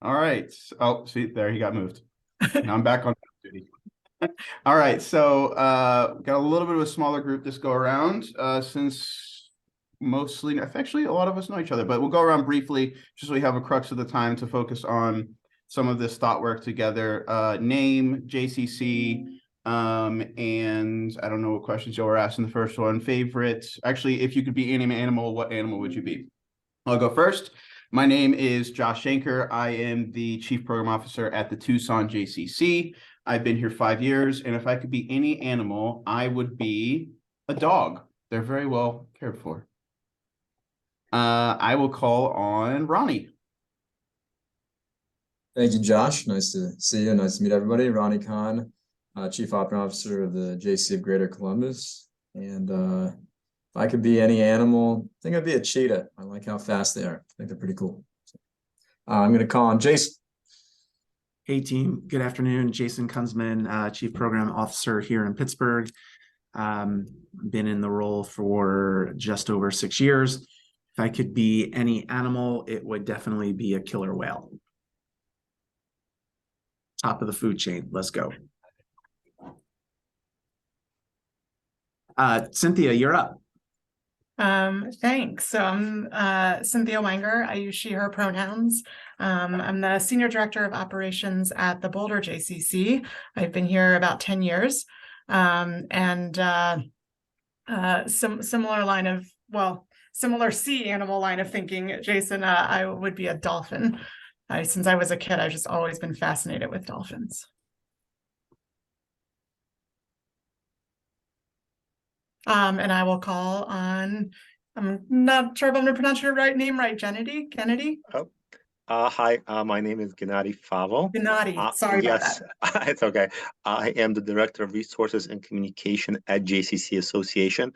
All right. Oh, see, there he got moved. Now I'm back on duty. All right. So got a little bit of a smaller group this go around since mostly, actually, a lot of us know each other, but we'll go around briefly just so we have a crux of the time to focus on some of this thought work together. Name, JCC, and I don't know what questions you were asking the first one. Favorite. Actually, if you could be any animal, what animal would you be? I'll go first. My name is Josh Shanker. I am the Chief Program Officer at the Tucson JCC. I've been here 5 years, and if I could be any animal, I would be a dog. They're very well cared for. I will call on Ronnie. Thank you, Josh. Nice to see you. Nice to meet everybody. Ronnie Khan, Chief Operating Officer of the JC of Greater Columbus. And if I could be any animal, I think I'd be a cheetah. I like how fast they are. I think they're pretty cool. I'm going to call on Jason. Hey team, good afternoon. Jason Kunzman, Chief Program Officer here in Pittsburgh. Been in the role for just over 6 years. If I could be any animal, it would definitely be a killer whale. Top of the food chain. Let's go. Cynthia, you're up. Thanks. So I'm Cynthia Wenger. I use she, her pronouns. I'm the Senior Director of Operations at the Boulder JCC. I've been here about 10 years. Similar line of, similar sea animal line of thinking, Jason, I would be a dolphin. Since I was a kid, I've just always been fascinated with dolphins. And I will call on, I'm not sure if I'm going to pronounce your name right, Kennedy? Oh, hi, my name is Gennady Favo. Gennady, sorry about that. It's okay. I am the Director of Resources and Communication at JCC Association.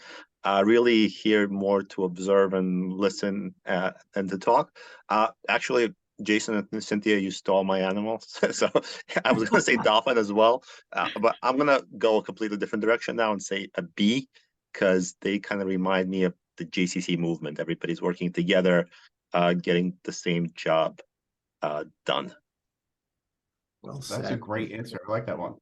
Really here more to observe and listen and to talk. Actually, Jason and Cynthia, you stole my animals. So I was going to say dolphin as well, but I'm going to go a completely different direction now and say a bee, because they kind of remind me of the JCC movement. Everybody's working together, getting the same job done. Well, that's a great answer. I like that one.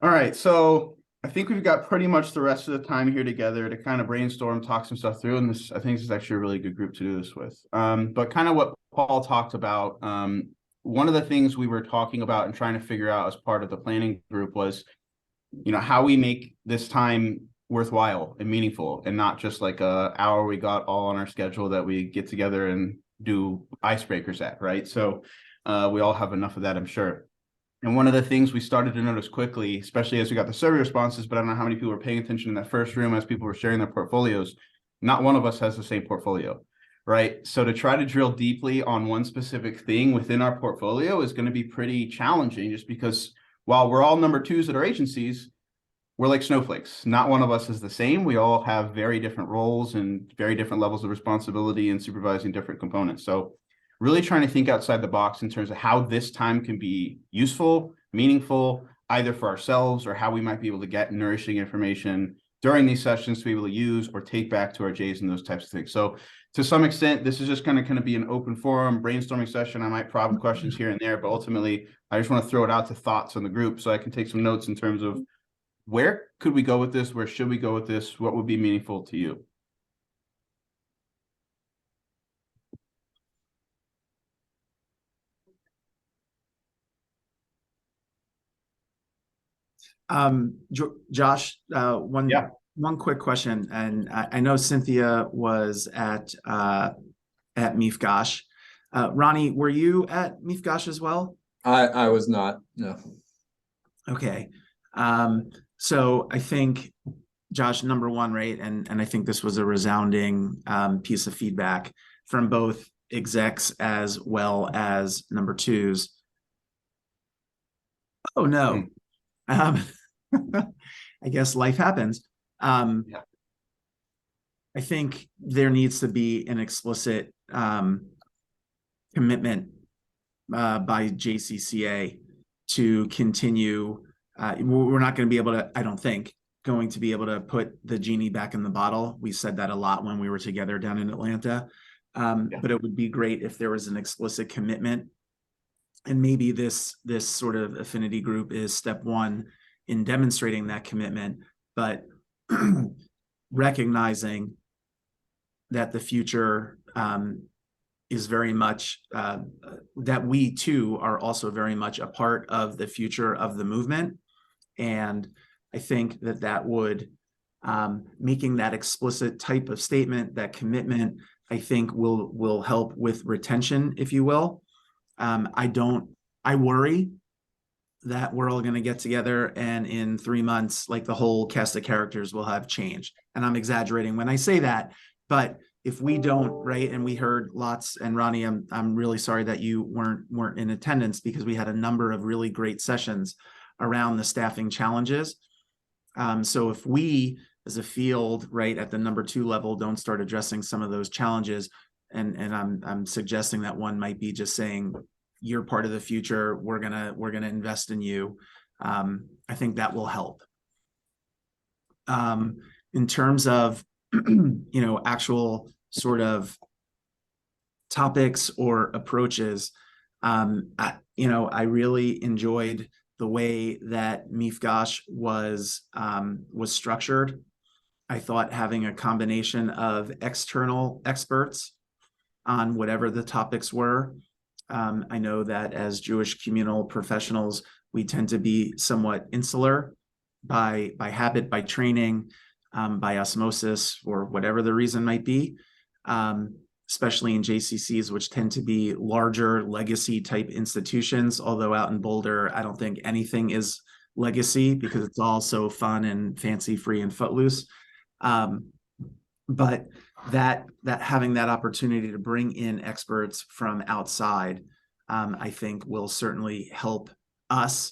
All right, so I think we've got pretty much the rest of the time here together to kind of brainstorm, talk some stuff through, and I think this is actually a really good group to do this with. But kind of what Paul talked about, one of the things we were talking about and trying to figure out as part of the planning group was, how we make this time worthwhile and meaningful, and not just like a hour we got all on our schedule that we get together and do icebreakers at, right? So we all have enough of that, I'm sure. And one of the things we started to notice quickly, especially as we got the survey responses, but I don't know how many people were paying attention in that first room as people were sharing their portfolios, not one of us has the same portfolio, right? So to try to drill deeply on one specific thing within our portfolio is going to be pretty challenging, just because while we're all number twos at our agencies, we're like snowflakes. Not one of us is the same. We all have very different roles and very different levels of responsibility and supervising different components. So really trying to think outside the box in terms of how this time can be useful, meaningful, either for ourselves or how we might be able to get nourishing information during these sessions to be able to use or take back to our J's and those types of things. So to some extent, this is just going to be an open forum brainstorming session. I might prompt questions here and there, but ultimately I just want to throw it out to thoughts on the group so I can take some notes in terms of where could we go with this? Where should we go with this? What would be meaningful to you? Josh, one quick question, and I know Cynthia was at MIFGOSH. Ronnie, were you at MIFGOSH as well? I was not, no. Okay. So I think, Josh, number one, right, and I think this was a resounding piece of feedback from both execs as well as number twos. Oh, no. I guess life happens. I think there needs to be an explicit commitment by JCCA to continue. We're not going to be able to, I don't think, going to be able to put the genie back in the bottle. We said that a lot when we were together down in Atlanta. But it would be great if there was an explicit commitment. And maybe this sort of affinity group is step one in demonstrating that commitment, but recognizing that the future is very much that we too are also very much a part of the future of the movement. And I think that would making that explicit type of statement, that commitment, I think will help with retention, if you will. I worry that we're all going to get together and in 3 months, like the whole cast of characters will have changed. And I'm exaggerating when I say that, but if we don't, right, and we heard lots, and Ronnie, I'm really sorry that you weren't in attendance, because we had a number of really great sessions around the staffing challenges. So if we as a field, right, at the number 2 level, don't start addressing some of those challenges, and I'm suggesting that one might be just saying, you're part of the future, we're gonna invest in you. I think that will help. In terms of actual sort of topics or approaches, I really enjoyed the way that Mifgosh was structured. I thought having a combination of external experts on whatever the topics were. I know that as Jewish communal professionals, we tend to be somewhat insular by habit, by training, by osmosis, or whatever the reason might be, especially in JCCs, which tend to be larger legacy type institutions. Although out in Boulder, I don't think anything is legacy because it's all so fun and fancy free and footloose. But that having that opportunity to bring in experts from outside, I think will certainly help us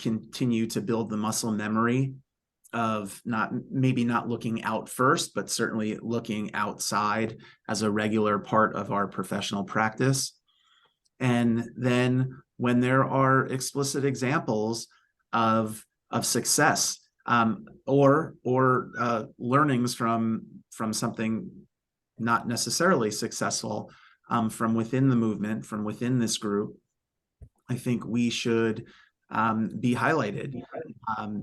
continue to build the muscle memory of maybe not looking out first, but certainly looking outside as a regular part of our professional practice. And then when there are explicit examples of success, or learnings from something not necessarily successful, from within the movement, from within this group, I think we should be highlighted,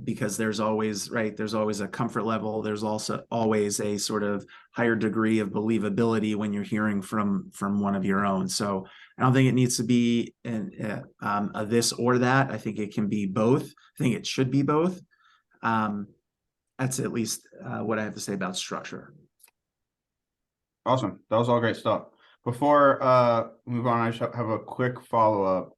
because there's always a comfort level. There's also always a sort of higher degree of believability when you're hearing from one of your own. So I don't think it needs to be a this or that. I think it can be both. I think it should be both. That's at least what I have to say about structure. Awesome. That was all great stuff. Before we move on, I should have a quick follow-up.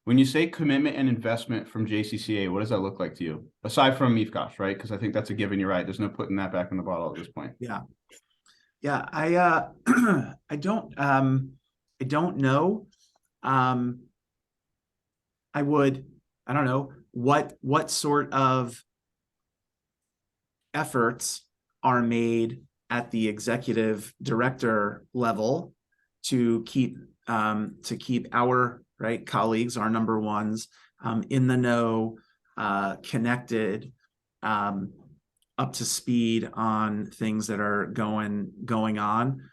When you say commitment and investment from JCCA, what does that look like to you? Aside from Mifgosh, right? Because I think that's a given. You're right. There's no putting that back in the bottle at this point. Yeah. I don't know. I don't know what sort of efforts are made at the executive director level to keep our colleagues, our number ones, in the know, connected, up to speed on things that are going on.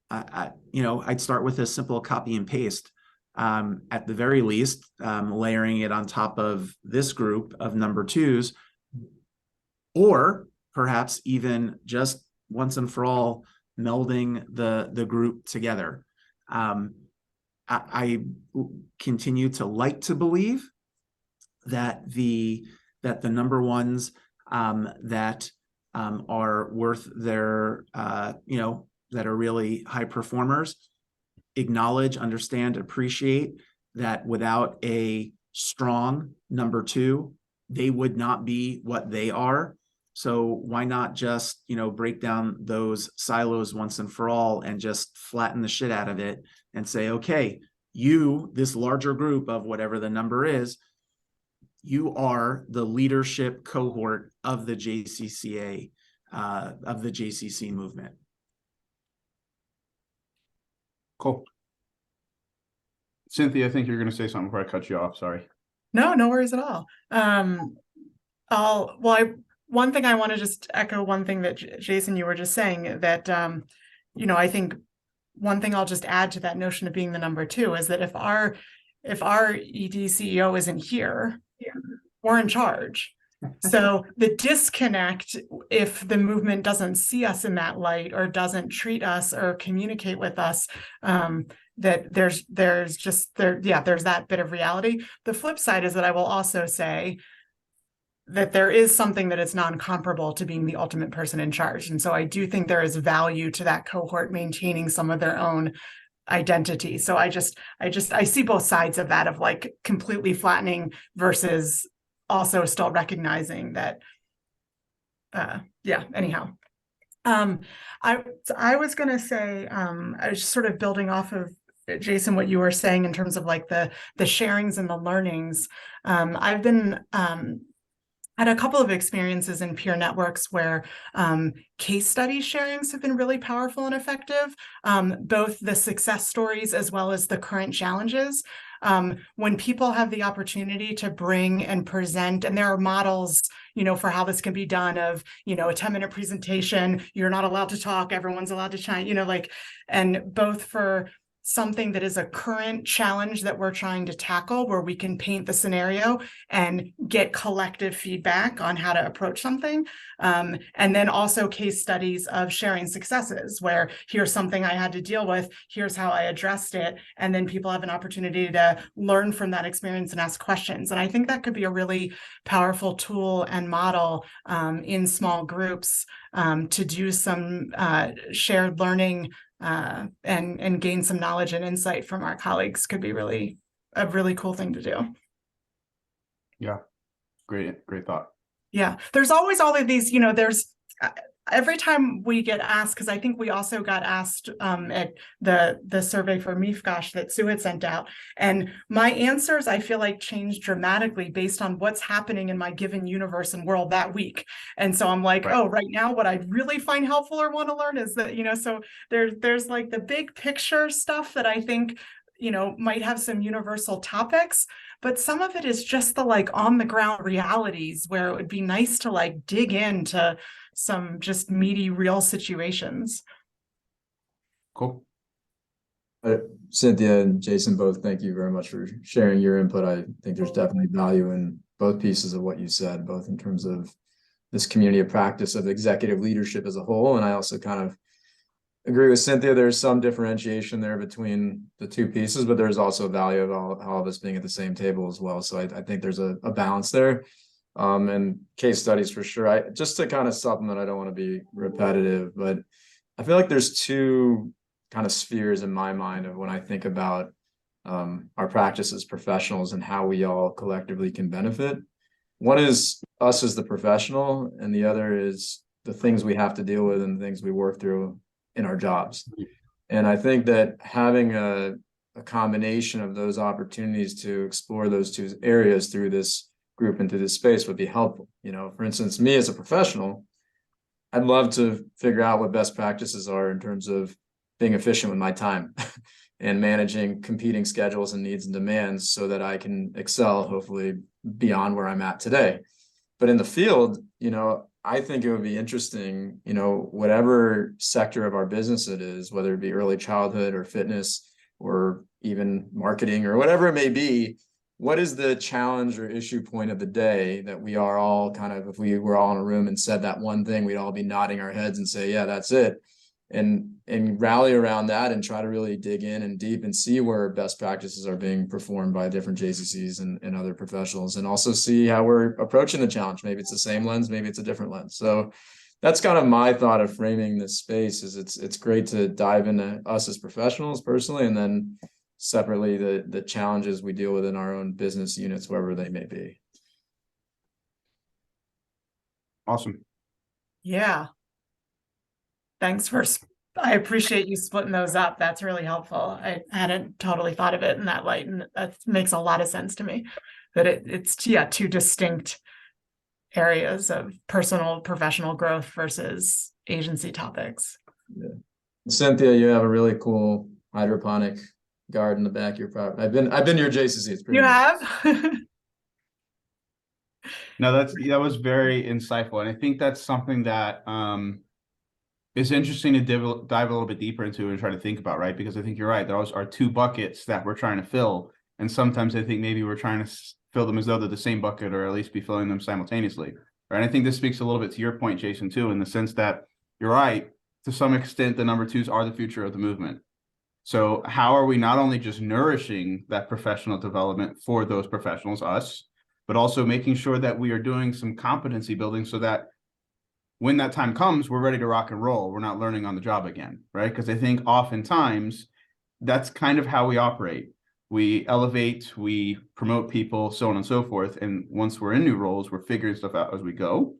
I'd start with a simple copy and paste. At the very least, layering it on top of this group of number 2s, or perhaps even just once and for all melding the group together. I continue to like to believe that the number ones that are worth their that are really high performers acknowledge, understand, appreciate that without a strong number 2, they would not be what they are. So why not just, break down those silos once and for all and just flatten the shit out of it and say, okay, you, this larger group of whatever the number is, you are the leadership cohort of the JCCA, of the JCC movement. Cool. Cynthia, I think you're going to say something before I cut you off. Sorry. No worries at all. One thing I want to just echo one thing that Jason, you were just saying, that I think one thing I'll just add to that notion of being the number two is that if our ED CEO isn't here, we're in charge. So the disconnect, if the movement doesn't see us in that light or doesn't treat us or communicate with us, that there's that bit of reality. The flip side is that I will also say that there is something that is non-comparable to being the ultimate person in charge. And so I do think there is value to that cohort maintaining some of their own identity. So I see both sides of that, of like completely flattening versus also still recognizing that, anyhow. I was going to say, I was just sort of building off of Jason, what you were saying in terms of like the sharings and the learnings. I've been, had a couple of experiences in peer networks where case study sharings have been really powerful and effective, both the success stories as well as the current challenges. When people have the opportunity to bring and present, and there are models, for how this can be done of, a 10-minute presentation, you're not allowed to talk, everyone's allowed to chime, and both for something that is a current challenge that we're trying to tackle, where we can paint the scenario and get collective feedback on how to approach something. And then also case studies of sharing successes, where here's something I had to deal with, here's how I addressed it. And then people have an opportunity to learn from that experience and ask questions. And I think that could be a really powerful tool and model in small groups to do some shared learning and gain some knowledge and insight from our colleagues. Could be a really cool thing to do. Yeah, great thought. Yeah, there's always all of these, there's every time we get asked, because I think we also got asked at the survey for MIFGOSH that Sue had sent out, and my answers I feel like changed dramatically based on what's happening in my given universe and world that week. And so I'm like, right. Oh, right now what I really find helpful or want to learn is that, so there's like the big picture stuff that I think might have some universal topics, but some of it is just the like on the ground realities where it would be nice to like dig into some just meaty real situations. Cool. Cynthia and Jason, both, thank you very much for sharing your input. I think there's definitely value in both pieces of what you said, both in terms of this community of practice of executive leadership as a whole. And I also kind of agree with Cynthia. There's some differentiation there between the two pieces, but there's also value of all of us being at the same table as well. So I think there's a balance there. And case studies for sure. Just to kind of supplement, I don't want to be repetitive, but I feel like there's two kind of spheres in my mind of when I think about our practice as professionals and how we all collectively can benefit. One is us as the professional, and the other is the things we have to deal with and the things we work through in our jobs. And I think that having a combination of those opportunities to explore those two areas through this group into this space would be helpful. For instance, me as a professional, I'd love to figure out what best practices are in terms of being efficient with my time and managing competing schedules and needs and demands so that I can excel, hopefully beyond where I'm at today. But in the field, I think it would be interesting, whatever sector of our business it is, whether it be early childhood or fitness or even marketing or whatever it may be, what is the challenge or issue point of the day that we are all kind of, if we were all in a room and said that one thing, we'd all be nodding our heads and say, yeah, that's it. And rally around that and try to really dig in and deep and see where best practices are being performed by different JCCs and other professionals, and also see how we're approaching the challenge. Maybe it's the same lens, maybe it's a different lens. So that's kind of my thought of framing this space. Is it's great to dive into us as professionals personally, and then separately the challenges we deal with in our own business units, wherever they may be. Awesome. Yeah. Thanks I appreciate you splitting those up. That's really helpful. I hadn't totally thought of it in that light, and that makes a lot of sense to me. That it's two distinct areas of personal, professional growth versus agency topics. Yeah. Cynthia, you have a really cool hydroponic garden in the back of your property. I've been to your JCC. It's pretty nice. Have? No, that was very insightful, and I think that's something that It's interesting to dive a little bit deeper into and try to think about, right? Because I think you're right. Those are two buckets that we're trying to fill. And sometimes I think maybe we're trying to fill them as though they're the same bucket, or at least be filling them simultaneously. Right. And I think this speaks a little bit to your point, Jason, too, in the sense that you're right. To some extent, the number twos are the future of the movement. So how are we not only just nourishing that professional development for those professionals, us, but also making sure that we are doing some competency building so that when that time comes, we're ready to rock and roll. We're not learning on the job again, right? Because I think oftentimes that's kind of how we operate. We elevate, we promote people, so on and so forth. And once we're in new roles, we're figuring stuff out as we go.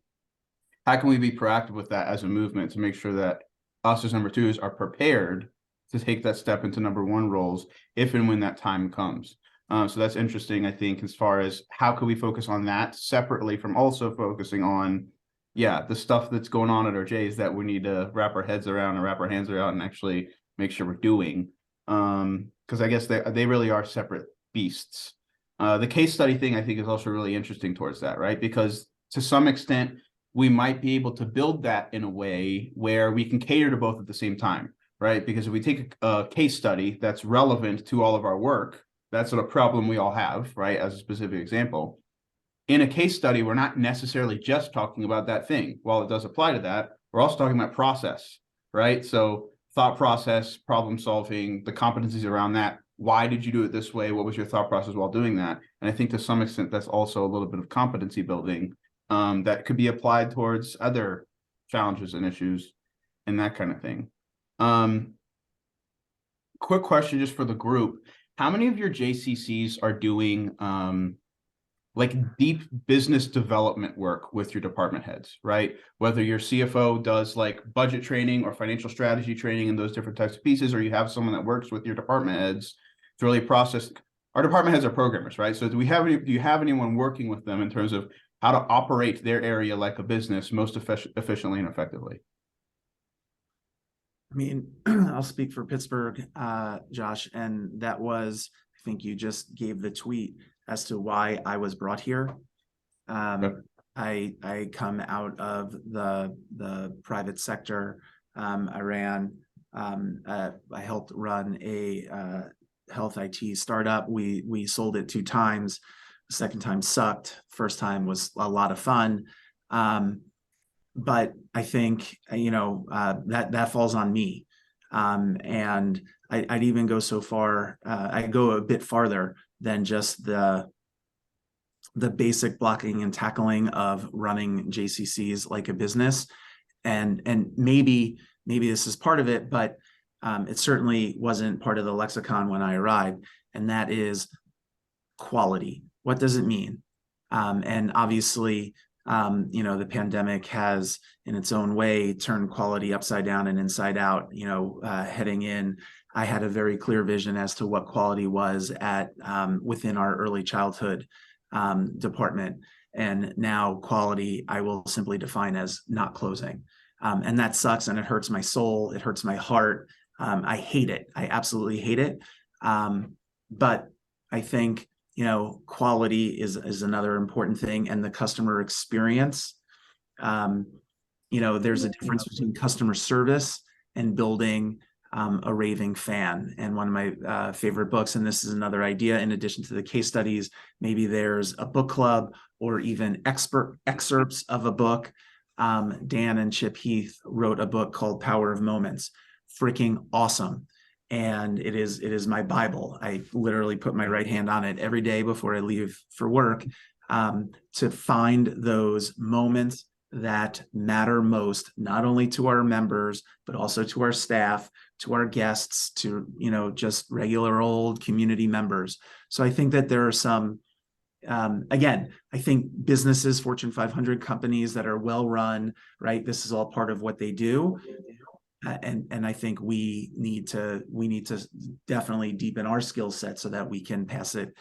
How can we be proactive with that as a movement to make sure that us as number twos are prepared to take that step into number one roles if and when that time comes? So that's interesting, I think, as far as how can we focus on that separately from also focusing on the stuff that's going on at our J's that we need to wrap our heads around and wrap our hands around and actually make sure we're doing. Because I guess they really are separate beasts. The case study thing I think is also really interesting towards that, right? Because to some extent, we might be able to build that in a way where we can cater to both at the same time, right? Because if we take a case study that's relevant to all of our work, that's a problem we all have, right? As a specific example. In a case study, we're not necessarily just talking about that thing. While it does apply to that, we're also talking about process, right? So thought process, problem solving, the competencies around that. Why did you do it this way? What was your thought process while doing that? And I think to some extent, that's also a little bit of competency building that could be applied towards other challenges and issues and that kind of thing. Quick question just for the group. How many of your JCCs are doing like deep business development work with your department heads, right? Whether your CFO does like budget training or financial strategy training and those different types of pieces, or you have someone that works with your department heads to really process. Our department heads are programmers, right? So do you have anyone working with them in terms of how to operate their area like a business most efficiently and effectively? I mean, I'll speak for Pittsburgh, Josh, and that was, I think you just gave the tweet as to why I was brought here. I come out of the private sector. I helped run a health IT startup. We sold it 2 times. The second time sucked. First time was a lot of fun. But I think, that falls on me. And I'd even go so far, I go a bit farther than just the basic blocking and tackling of running JCCs like a business. And maybe this is part of it, but it certainly wasn't part of the lexicon when I arrived. And that is quality. What does it mean? And obviously, the pandemic has in its own way turned quality upside down and inside out. Heading in, I had a very clear vision as to what quality was at within our early childhood department. And now quality, I will simply define as not closing. And that sucks, and it hurts my soul. It hurts my heart. I hate it. I absolutely hate it. But I think, quality is another important thing, and the customer experience. There's a difference between customer service and building a raving fan. And one of my favorite books, and this is another idea, in addition to the case studies, maybe there's a book club or even expert excerpts of a book. Dan and Chip Heath wrote a book called Power of Moments. Freaking awesome. And it is my Bible. I literally put my right hand on it every day before I leave for work, to find those moments that matter most, not only to our members, but also to our staff, to our guests, to, just regular old community members. So I think that there are some, again, I think businesses, Fortune 500 companies that are well run, right? This is all part of what they do. And I think we need to definitely deepen our skill set so that we can pass it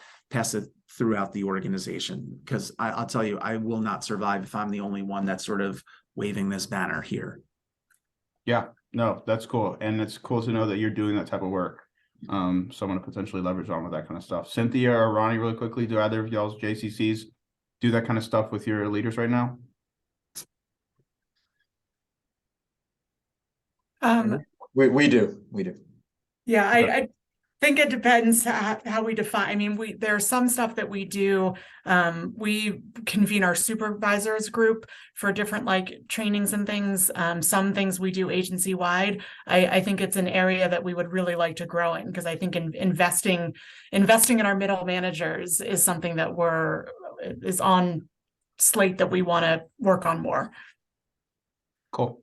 throughout the organization. Because I'll tell you, I will not survive if I'm the only one that's sort of waving this banner here. Yeah, no, that's cool. And it's cool to know that you're doing that type of work. Someone to potentially leverage on with that kind of stuff. Cynthia or Ronnie, really quickly, do either of y'all's JCCs do that kind of stuff with your leaders right now? We do. Yeah, Okay. I think it depends how we define. I mean, there's some stuff that we do. We convene our supervisors group for different like trainings and things. Some things we do agency wide. I think it's an area that we would really like to grow in, because I think investing in our middle managers is something that is on slate that we want to work on more. Cool.